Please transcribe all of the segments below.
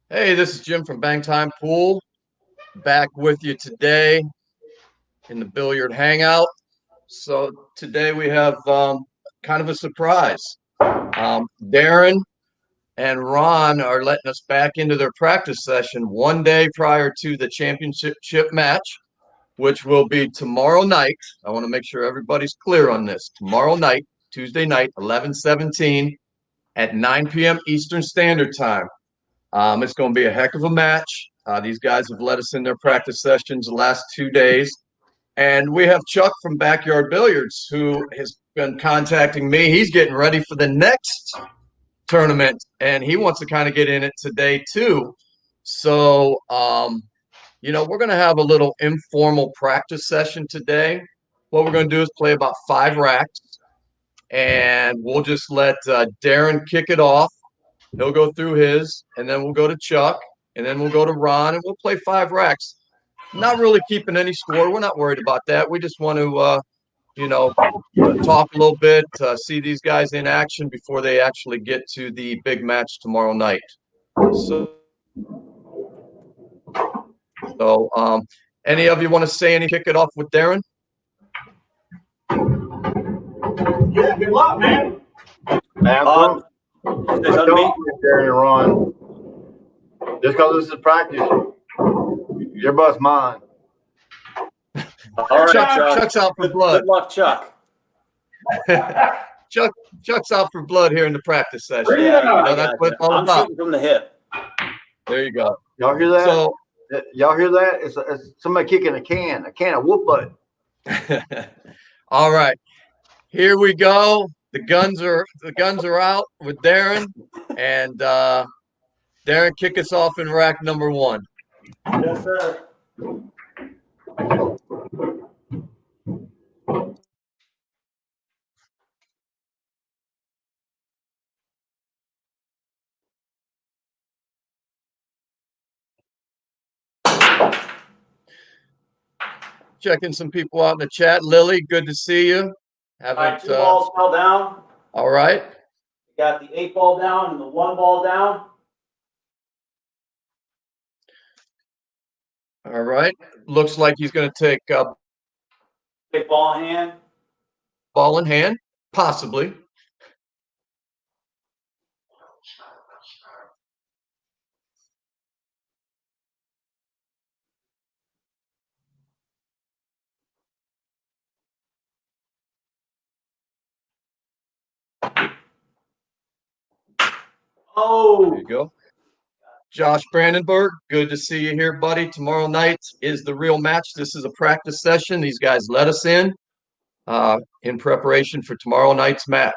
Hey, this is Jim from Bang Time Pool, back with you today in the Billiard Hangout. So today we have kind of a surprise. Darin and Ron are letting us back into their practice session one day prior to the championship match, which will be tomorrow night. I want to make sure everybody's clear on this. Tomorrow night, Tuesday night, 11/17 at 9 p.m. Eastern Standard Time. It's going to be a heck of a match. These guys have let us in their practice sessions the last 2 days. And we have Chuck from Backyard Billiards who has been contacting me. He's getting ready for the next tournament, and he wants to kind of get in it today too. So, we're going to have a little informal practice session today. What we're going to do is play about 5 racks, and we'll just let Darin kick it off. He'll go through his, and then we'll go to Chuck, and then we'll go to Ron, and we'll play 5 racks. Not really keeping any score. We're not worried about that. We just want to, talk a little bit, see these guys in action before they actually get to the big match tomorrow night. So any of you want to say anything? Kick it off with Darin? Yeah, good luck, man. Darin and Ron. Just because this is practice, your bus mine. All right, Chuck's out for blood. Good luck, Chuck. Chuck's out for blood here in the practice session. That's what it's all about. I'm shooting from the hip. There you go. Y'all hear that? So, y'all hear that? It's somebody kicking a can of whoop butt. All right, here we go. The guns are out with Darin, and Darin, kick us off in rack number 1. Yes, sir. Checking some people out in the chat. Lily, good to see you. All right, 2 balls fell down. All right. We got the 8 ball down and the 1 ball down. All right. Looks like he's going to take Big ball in hand. Ball in hand, possibly. Oh, There you go. Josh Brandenburg, good to see you here, buddy. Tomorrow night is the real match. This is a practice session. These guys let us in preparation for tomorrow night's match.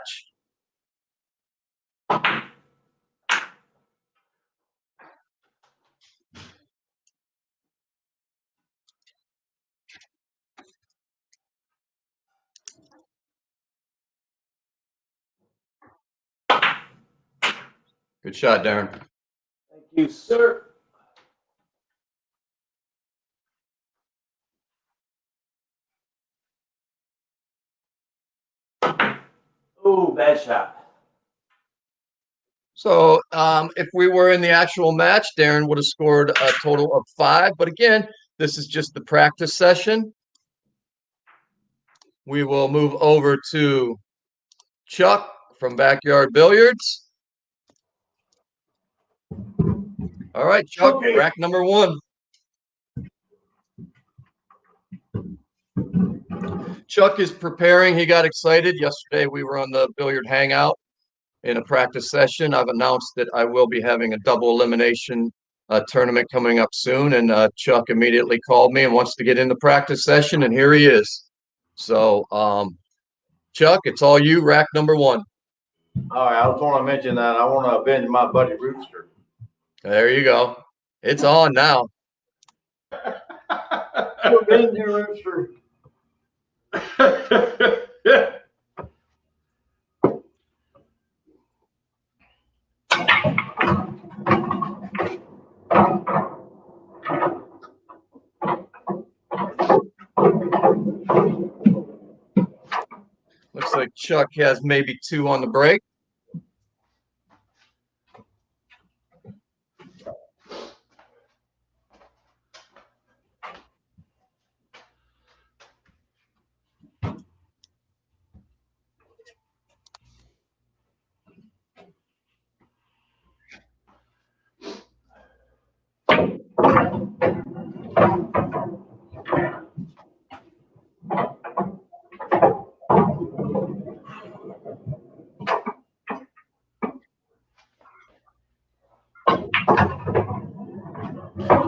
Good shot, Darin. thank you, sir. Oh, bad shot. So if we were in the actual match, Darin would have scored a total of 5. But again, this is just the practice session. We will move over to Chuck from Backyard Billiards. All right, Chuck, rack number 1. Chuck is preparing. He got excited. Yesterday we were on the Billiard Hangout in a practice session. I've announced that I will be having a double elimination tournament coming up soon, and Chuck immediately called me and wants to get in the practice session, and here he is. So, Chuck, it's all you, rack number 1. All right, I just want to mention that I want to avenge my buddy Rooster. There you go. It's on now. Avenge you, Rooster. Looks like like Chuck has maybe 2 on the break.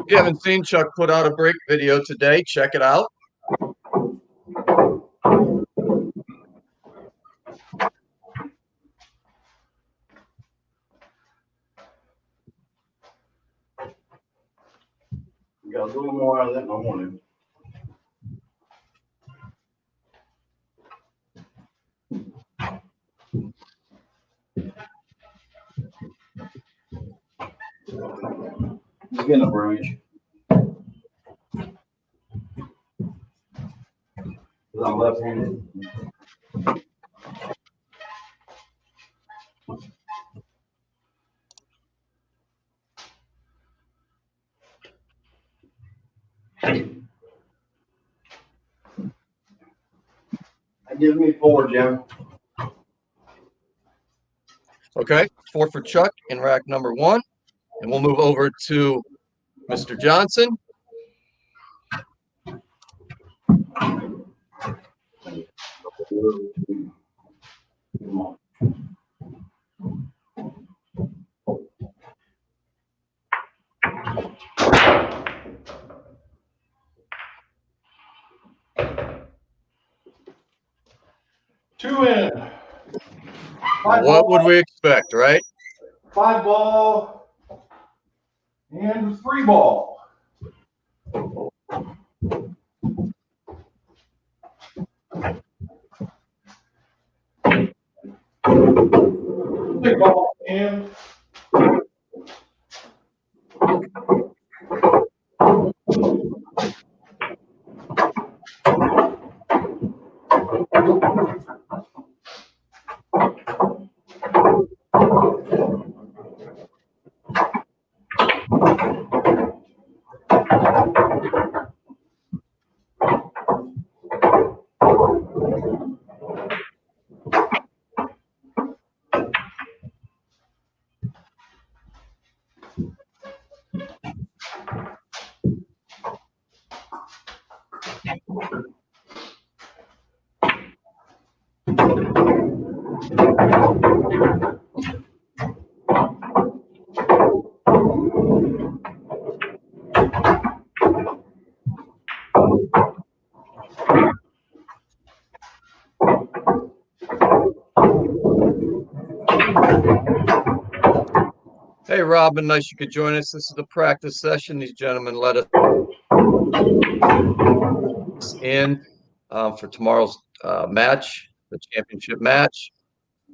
If you haven't seen Chuck put out a break video today, check it out. We got a little more out of that in the morning. He's getting a branch. Because I'm left-handed. That gives me 4, Jim. Okay, 4 for Chuck in rack number 1. And we'll move over to Mr. Johnson. Come on. Two in. Five What would ball, we expect, right? 5 ball, and 3 ball. Big ball and Hey, Robin, nice you could join us. This is a practice session. These gentlemen let us in for tomorrow's match, the championship match.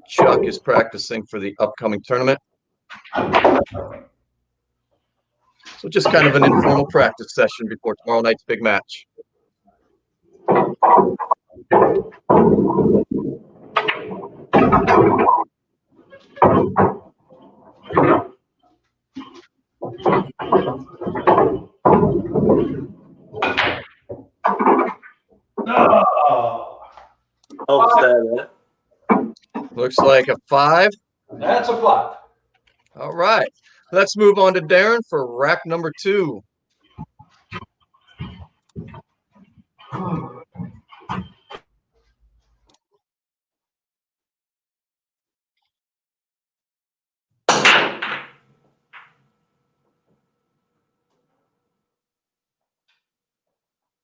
Chuck is practicing for the upcoming tournament. So just kind of an informal practice session before tomorrow night's big match. Almost there. Looks like a 5. that's a 5. All right. Let's move on to Darin for rack number 2.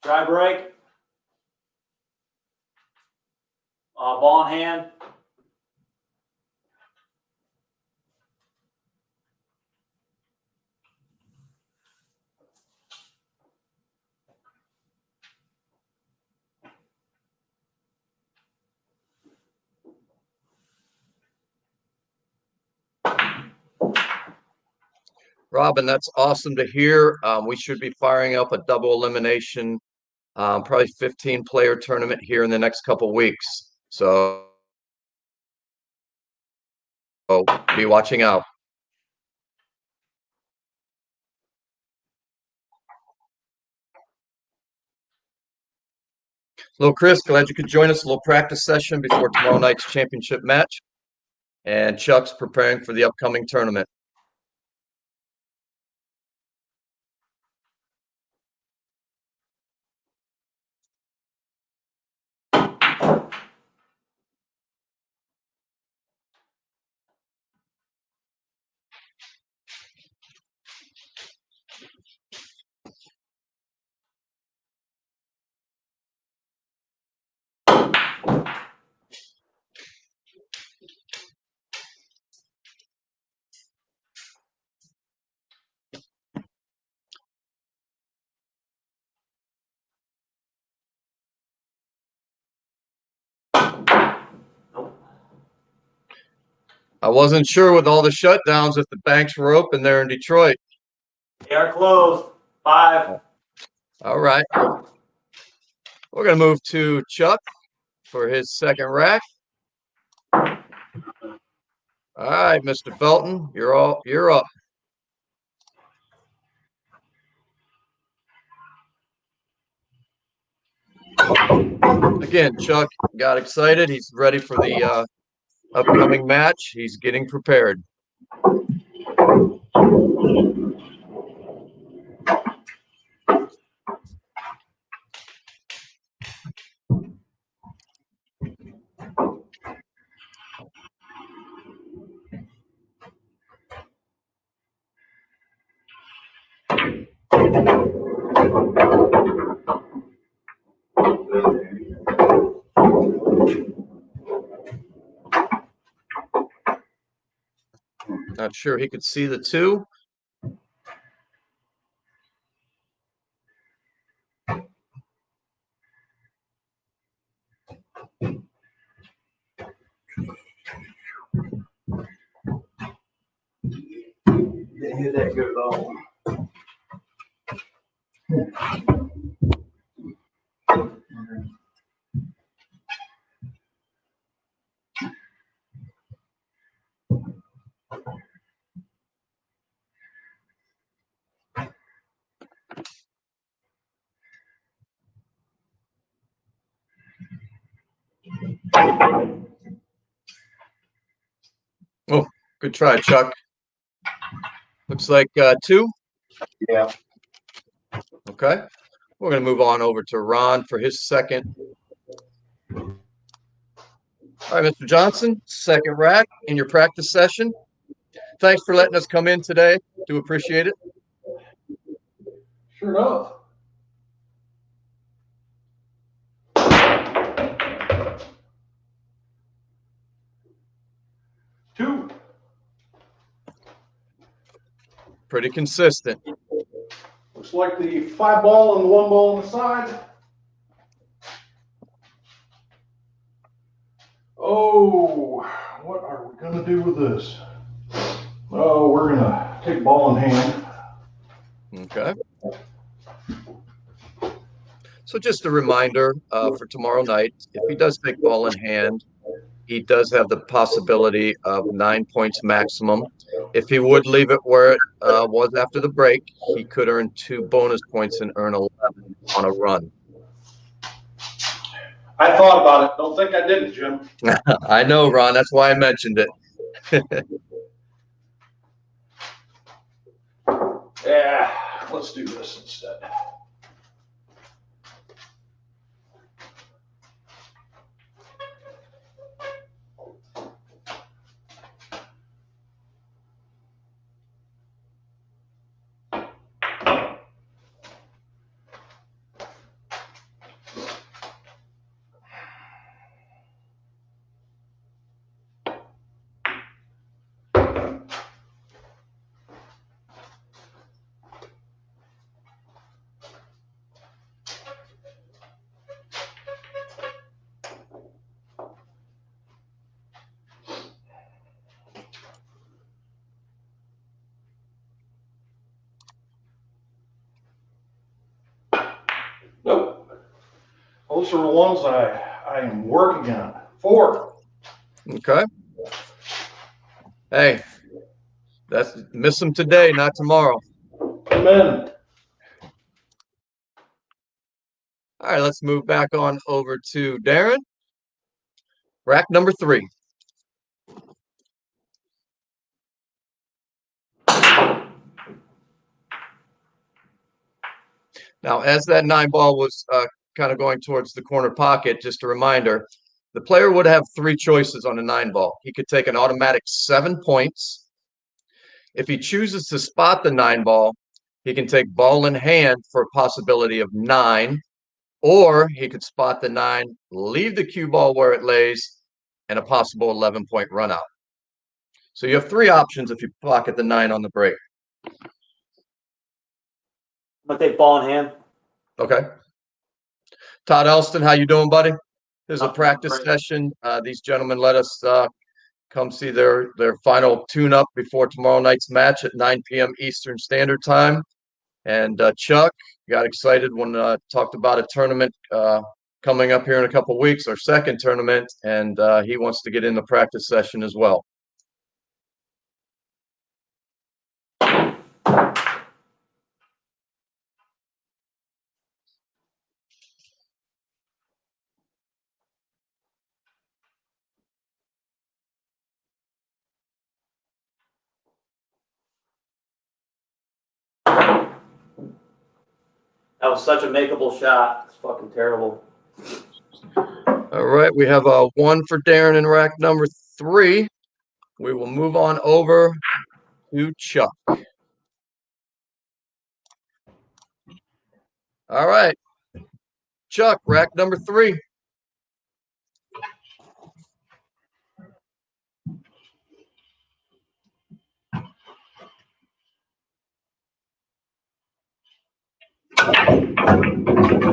Dry break. Ball in hand. Robin, that's awesome to hear. We should be firing up a double elimination, probably 15-player tournament here in the next couple weeks. So be watching out. Little Chris, glad you could join us. A little practice session before tomorrow night's championship match. And Chuck's preparing for the upcoming tournament. I wasn't sure with all the shutdowns if the banks were open there in Detroit. They are closed. 5. All right. We're going to move to Chuck for his second rack. All right, Mr. Felton, you're up. Again, Chuck got excited. He's ready for the upcoming match. He's getting prepared. Not sure he could see the 2. Didn't hit that good at all. Oh, good try, Chuck. Looks like 2. Yeah. Okay. We're going to move on over to Ron for his second. All right, Mr. Johnson, second rack in your practice session. Thanks for letting us come in today. Do appreciate it. Sure enough. Two. Pretty consistent. Looks like the 5 ball and the 1 ball on the side. Oh, what are we going to do with this? Oh, we're going to take ball in hand. Okay. So just a reminder for tomorrow night, if he does take ball in hand, he does have the possibility of 9 points maximum. If he would leave it where it was after the break, he could earn 2 bonus points and earn 11 on a run. I thought about it. Don't think I didn't, Jim. I know, Ron. That's why I mentioned it. Yeah, let's do this instead. Nope. Those are the ones I am working on. 4. Okay. Hey, miss them today, not tomorrow. Amen. All right, let's move back on over to Darin. Rack number 3. Now, as that 9 ball was kind of going towards the corner pocket, just a reminder, the player would have 3 choices on a 9 ball. He could take an automatic 7 points. If he chooses to spot the 9 ball, he can take ball in hand for a possibility of 9, or he could spot the 9, leave the cue ball where it lays, and a possible 11-point run out. So you have 3 options if you pocket the 9 on the break. I'm gonna take ball in hand. Okay. Todd Elston, how you doing, buddy? This is a I'm practice great. session. These gentlemen let us come see their final tune-up before tomorrow night's match at 9 p.m. Eastern Standard Time. And Chuck got excited when talked about a tournament coming up here in a couple of weeks, our second tournament, and he wants to get in the practice session as well. That was such a makeable shot. It's fucking terrible. All right, we have a 1 for Darin in rack number 3. We will move on over to Chuck. All right, Chuck, rack number 3.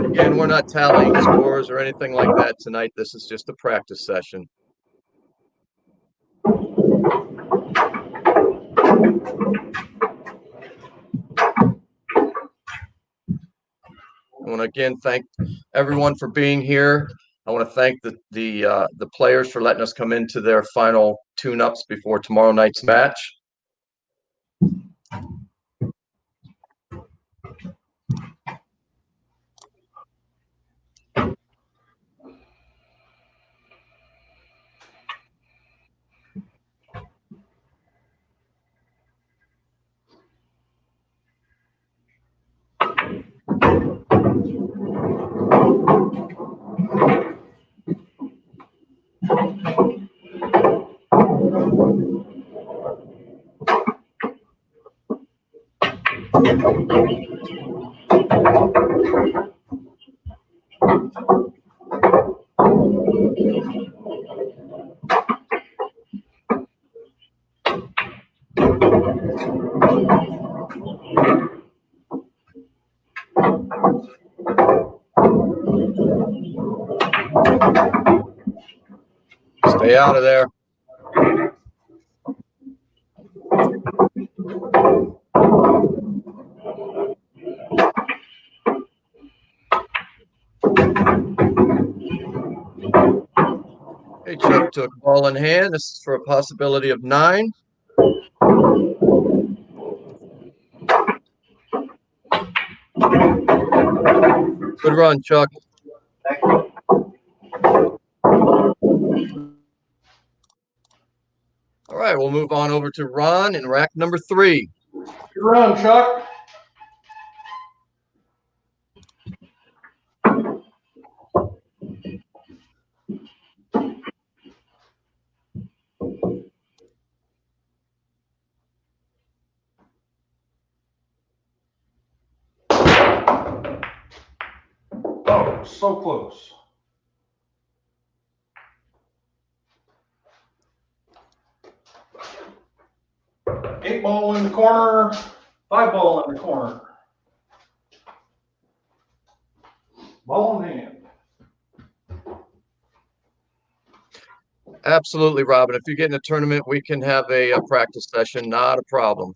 Again, we're not tallying scores or anything like that tonight. This is just a practice session. I want to again thank everyone for being here. I want to thank the players for letting us come into their final tune-ups before tomorrow night's match. Stay out of there. Hey, Chuck took ball in hand. This is for a possibility of 9. Good run, Chuck. Thank you. All right, we'll move on over to Ron in rack number 3. Good run, Chuck. Oh, so close. Eight ball in the corner, 5 ball in the corner. Ball in hand. Absolutely, Robin. If you get in a tournament, we can have a practice session. Not a problem.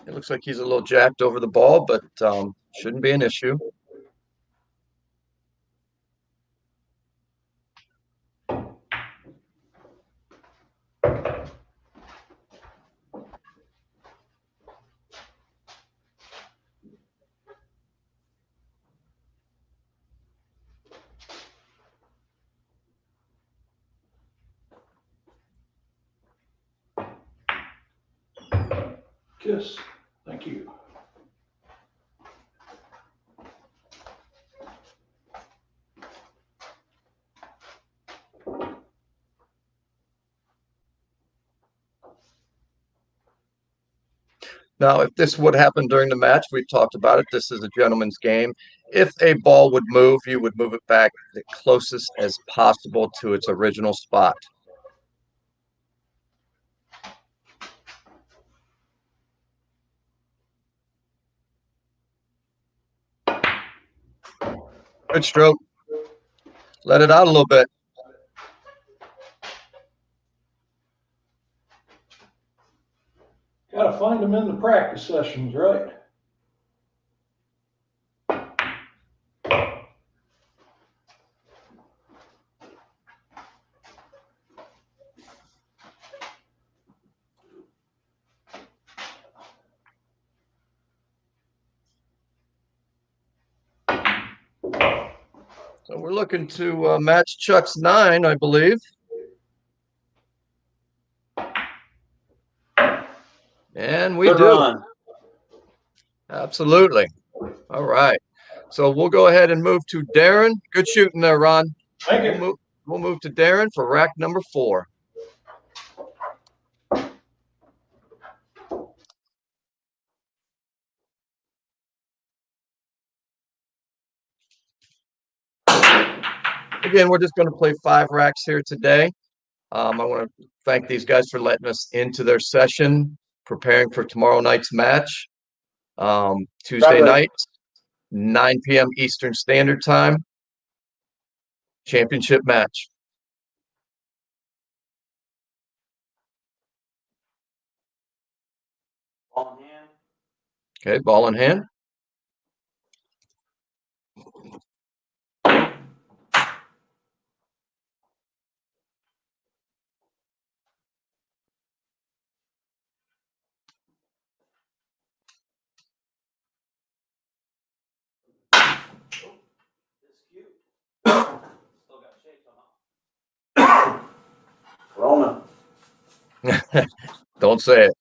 It looks like he's a little jacked over the ball, but shouldn't be an issue. Kiss. Thank you. Now, if this would happen during the match, we've talked about it. This is a gentleman's game. If a ball would move, you would move it back the closest as possible to its original spot. Good stroke. Let it out a little bit. Gotta find them in the practice sessions, right? So we're looking to match Chuck's 9, I believe. And we Good do. run. Absolutely. All right. So we'll go ahead and move to Darin. Good shooting there, Ron. Thank you. We'll move to Darin for rack number 4. Again, we're just going to play 5 racks here today. I want to thank these guys for letting us into their session, preparing for tomorrow night's match. Tuesday night, 9 p.m. Eastern Standard Time, championship match. Ball in hand. Okay, ball in hand. It's cute. Still got shapes on it. Rona. Don't say it.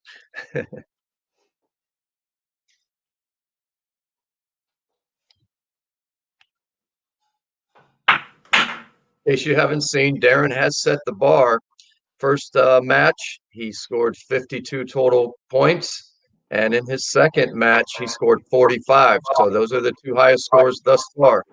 In case you haven't seen, Darin has set the bar. First match, he scored 52 total points. And in his second match, he scored 45. So those are the 2 highest scores thus far.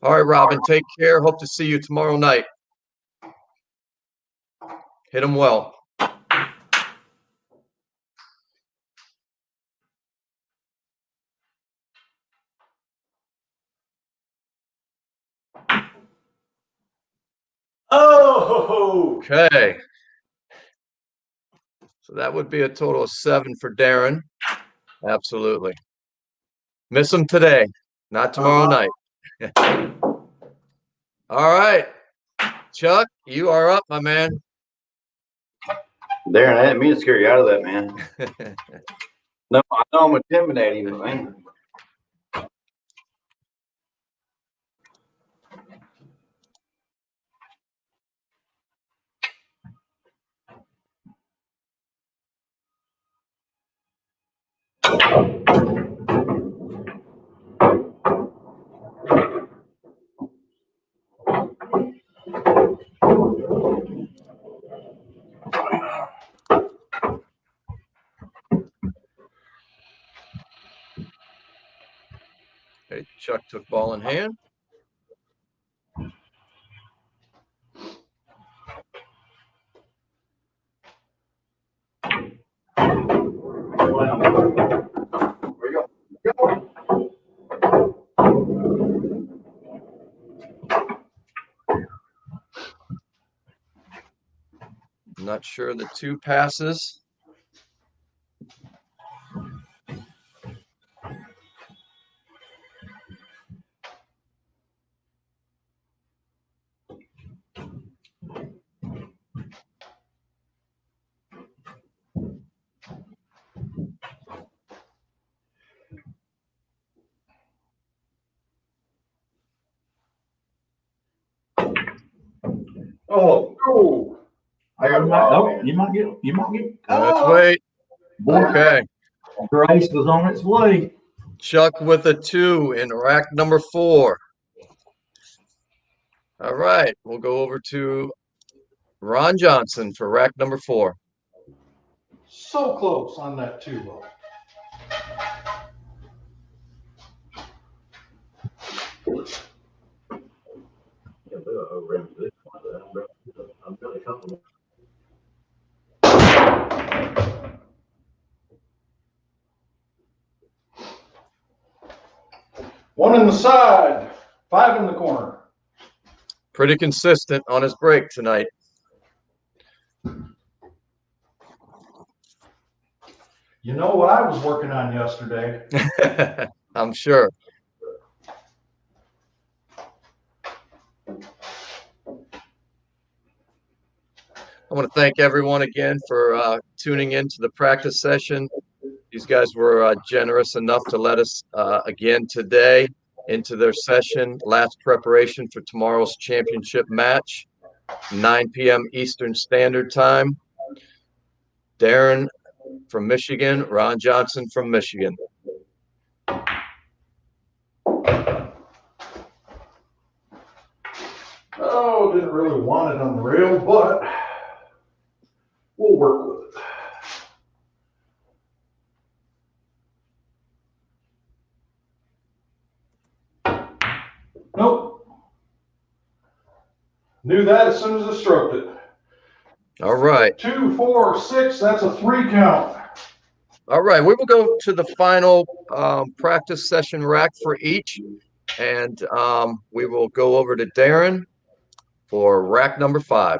All right, Robin, take care. Hope to see you tomorrow night. Hit him well. Oh! Okay. So that would be a total of 7 for Darin. Absolutely. Miss him today, not tomorrow night. All right. Chuck, you are up, my man. Darren, I didn't mean to scare you out of that, man. No, I know I'm intimidating, but man. Okay, Chuck took ball in hand. Not sure the 2 passes. Oh, You might get. Let's Oh, wait. boy, Okay, Grace was on its way. Chuck with a 2 in rack number 4. All right, we'll go over to Ron Johnson for rack number 4. so close on that 2 ball. One in the side, 5 in the corner. Pretty consistent on his break tonight. You know what I was working on yesterday? I'm sure. I want to thank everyone again for tuning in to the practice session. These guys were generous enough to let us again today into their session. Last preparation for tomorrow's championship match, 9 p.m. Eastern Standard Time. Darin from Michigan, Ron Johnson from Michigan. Oh, didn't really want it on the rail, but we'll work with it. Nope. Knew that as soon as I stroked it. All right. 2, 4, 6, that's a 3 count. All right, we will go to the final practice session rack for each, and we will go over to Darin for rack number 5.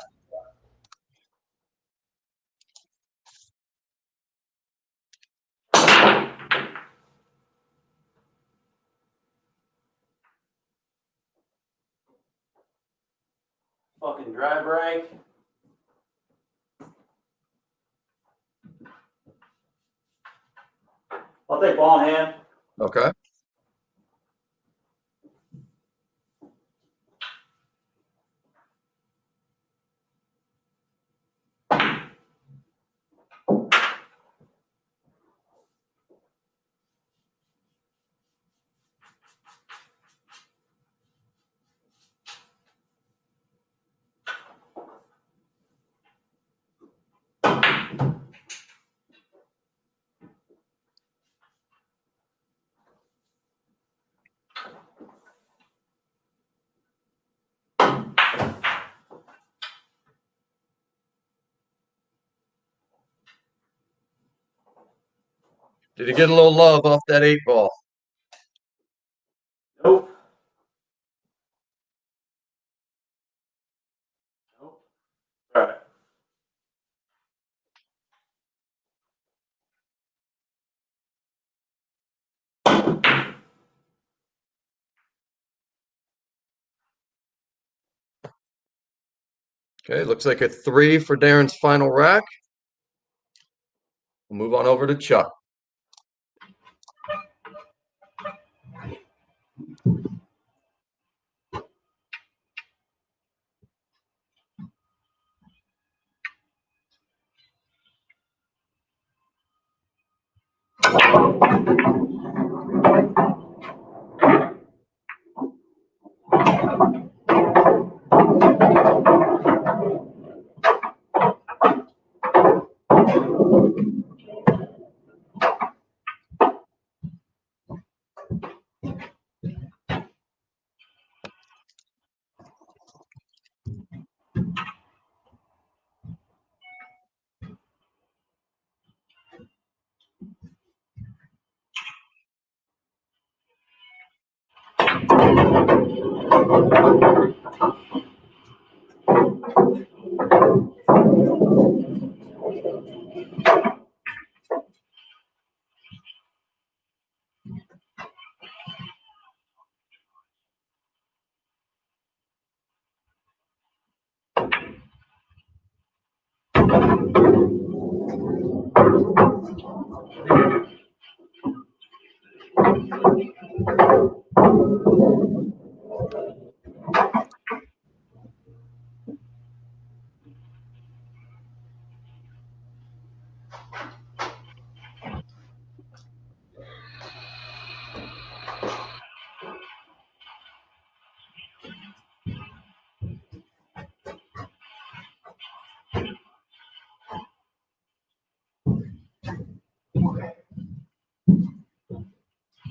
Fucking dry break. I'll take ball in hand. Okay. Did he get a little love off that 8 ball? Nope. Nope. All right. Okay, looks like a 3 for Darin's final rack. We'll move on over to Chuck.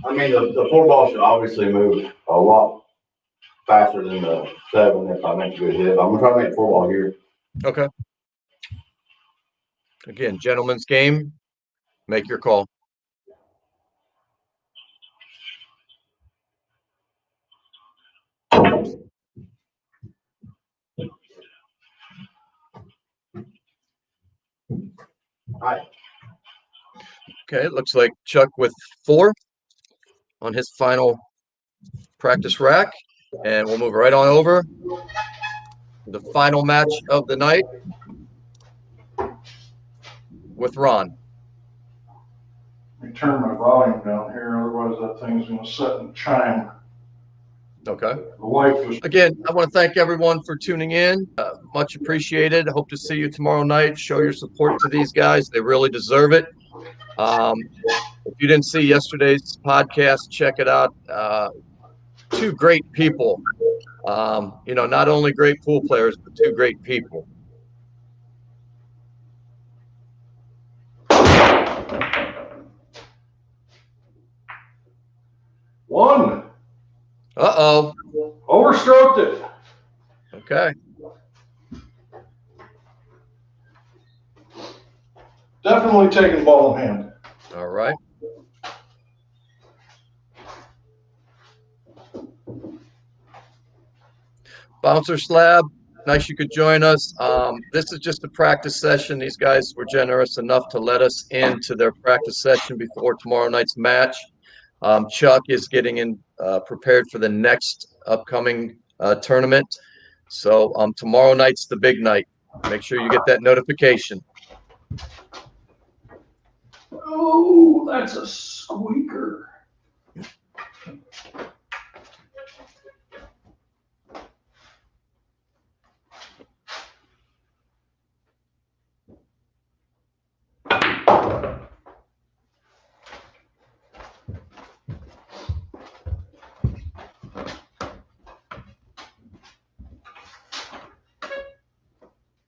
I mean, the 4 ball should obviously move a lot faster than the 7 if I make a good hit. I'm gonna try to make 4 ball here. Okay. Again, gentlemen's game. Make your call. Right. Okay, it looks like Chuck with 4 on his final practice rack. And we'll move right on over to the final match of the night with Ron. Let me turn my volume down here, otherwise that thing's gonna sit and chime. Okay. The wife was. Again, I want to thank everyone for tuning in. Much appreciated. Hope to see you tomorrow night. Show your support to these guys. They really deserve it. If you didn't see yesterday's podcast, check it out. 2 great people. Not only great pool players, but 2 great people. One. Uh-oh. Overstroked it. Okay. Definitely taking ball in hand. All right. Bouncer Slab, nice you could join us. This is just a practice session. These guys were generous enough to let us into their practice session before tomorrow night's match. Chuck is getting in prepared for the next upcoming tournament. So tomorrow night's the big night. Make sure you get that notification. Oh, that's a squeaker.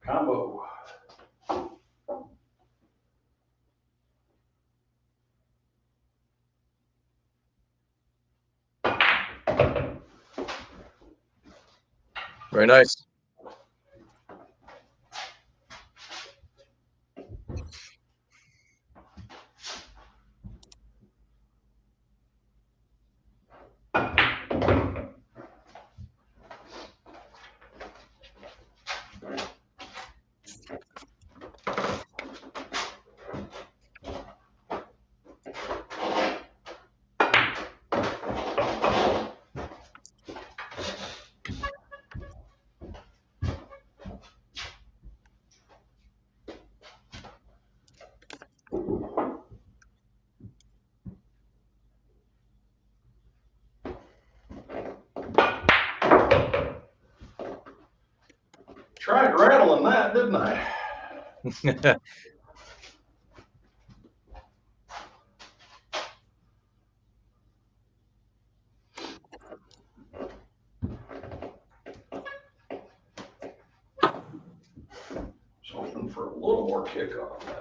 Combo. Very nice. Tried rattling that, didn't I? Was hoping for a little more kick on that.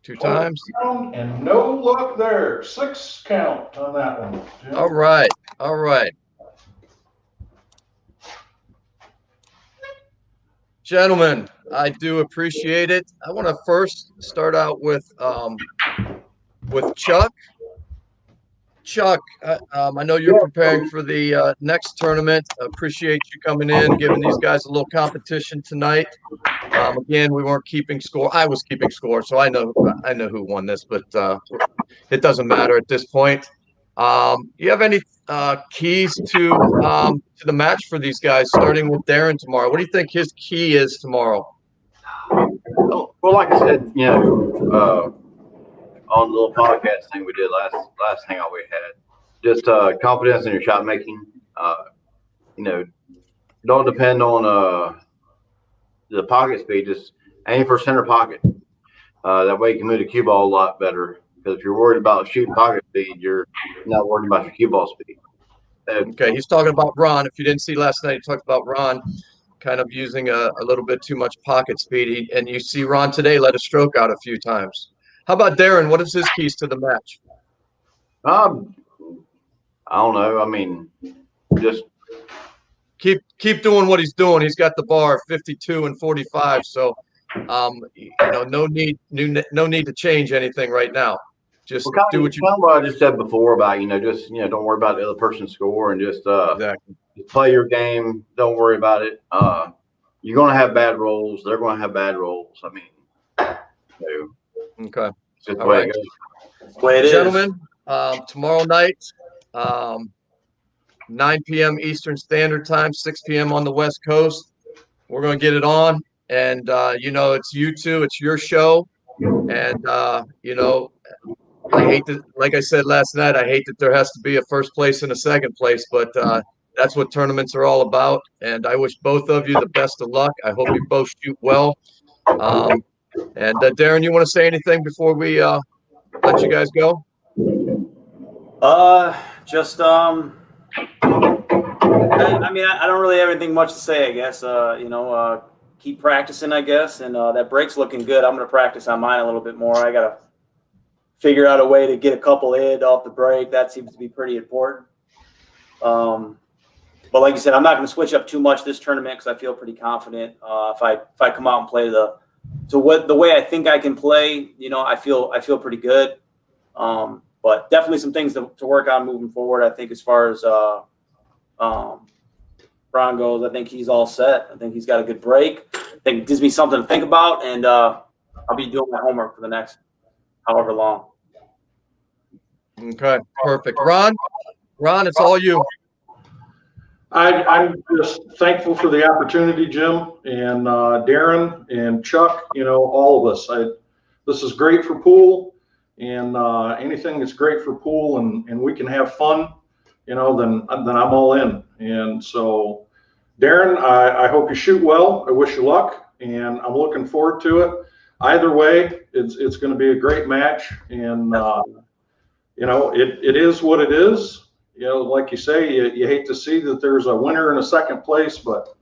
Two times. And no luck there. 6 count on that one. Jim. All right. All right. Gentlemen, I do appreciate it. I want to first start out with Chuck. Chuck, I know you're preparing for the next tournament. Appreciate you coming in, giving these guys a little competition tonight. Again, we weren't keeping score. I was keeping score, so I know who won this, but it doesn't matter at this point. You have any keys to the match for these guys, starting with Darin tomorrow? What do you think his key is tomorrow? Well, like I said, on the little podcast thing we did last hangout we had, just confidence in your shot making. Don't depend on the pocket speed. Just aim for center pocket. That way you can move the cue ball a lot better. Because if you're worried about shooting pocket speed, you're not worried about your cue ball speed. Okay, he's talking about Ron. If you didn't see last night, he talked about Ron kind of using a little bit too much pocket speed. And you see Ron today let a stroke out a few times. How about Darin? What is his keys to the match? I don't know. I mean, just keep doing what he's doing. He's got the bar 52 and 45. So, no need to change anything right now. Just do what you. Kind of what I just said before about don't worry about the other person's score and just exactly. Just play your game. Don't worry about it. You're going to have bad rolls. They're going to have bad rolls. I mean, okay. It's just all right. Gentlemen, tomorrow night, 9 p.m. Eastern Standard Time, 6 p.m. on the West Coast. We're going to get it on. And, it's you two. It's your show. And, I hate to, like I said last night, I hate that there has to be a first place and a second place, but that's what tournaments are all about. And I wish both of you the best of luck. I hope you both shoot well. And Darin, you want to say anything before we let you guys go? I don't really have anything much to say, I guess. Keep practicing, I guess. And that break's looking good. I'm going to practice on mine a little bit more. I got to figure out a way to get a couple in off the break. That seems to be pretty important. But like you said, I'm not going to switch up too much this tournament because I feel pretty confident. If I come out and play the way I think I can play, I feel pretty good. But definitely some things to work on moving forward. I think as far as Ron goes, I think he's all set. I think he's got a good break. I think it gives me something to think about, and I'll be doing my homework for the next however long. Okay, perfect. Ron, it's all you. I'm just thankful for the opportunity, Jim, and Darin and Chuck, all of us. This is great for pool, and anything that's great for pool and we can have fun, then I'm all in. And so, Darin, I hope you shoot well. I wish you luck, and I'm looking forward to it. Either way, it's going to be a great match, and it is what it is. Like you say, you hate to see that there's a winner and a second place, but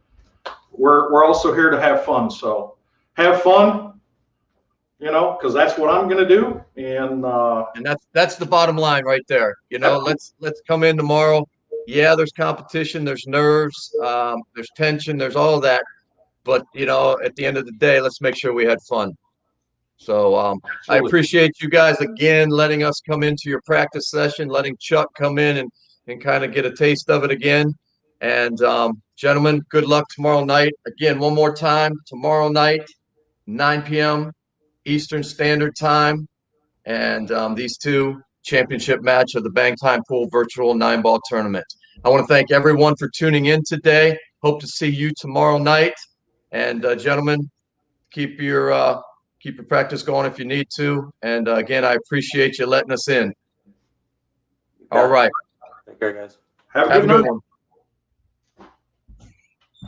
we're also here to have fun. So have fun, because that's what I'm going to do. And that's the bottom line right there. Let's come in tomorrow. Yeah, there's competition, there's nerves, there's tension, there's all of that. But, at the end of the day, let's make sure we had fun. So I appreciate you guys again letting us come into your practice session, letting Chuck come in and kind of get a taste of it again. And gentlemen, good luck tomorrow night. Again, one more time, tomorrow night, 9 p.m. Eastern Standard Time. And these two championship match of the Bang Time Pool Virtual 9-Ball Tournament. I want to thank everyone for tuning in today. Hope to see you tomorrow night. And gentlemen, keep your practice going if you need to. And again, I appreciate you letting us in. All right. Take care, guys. Have a good one.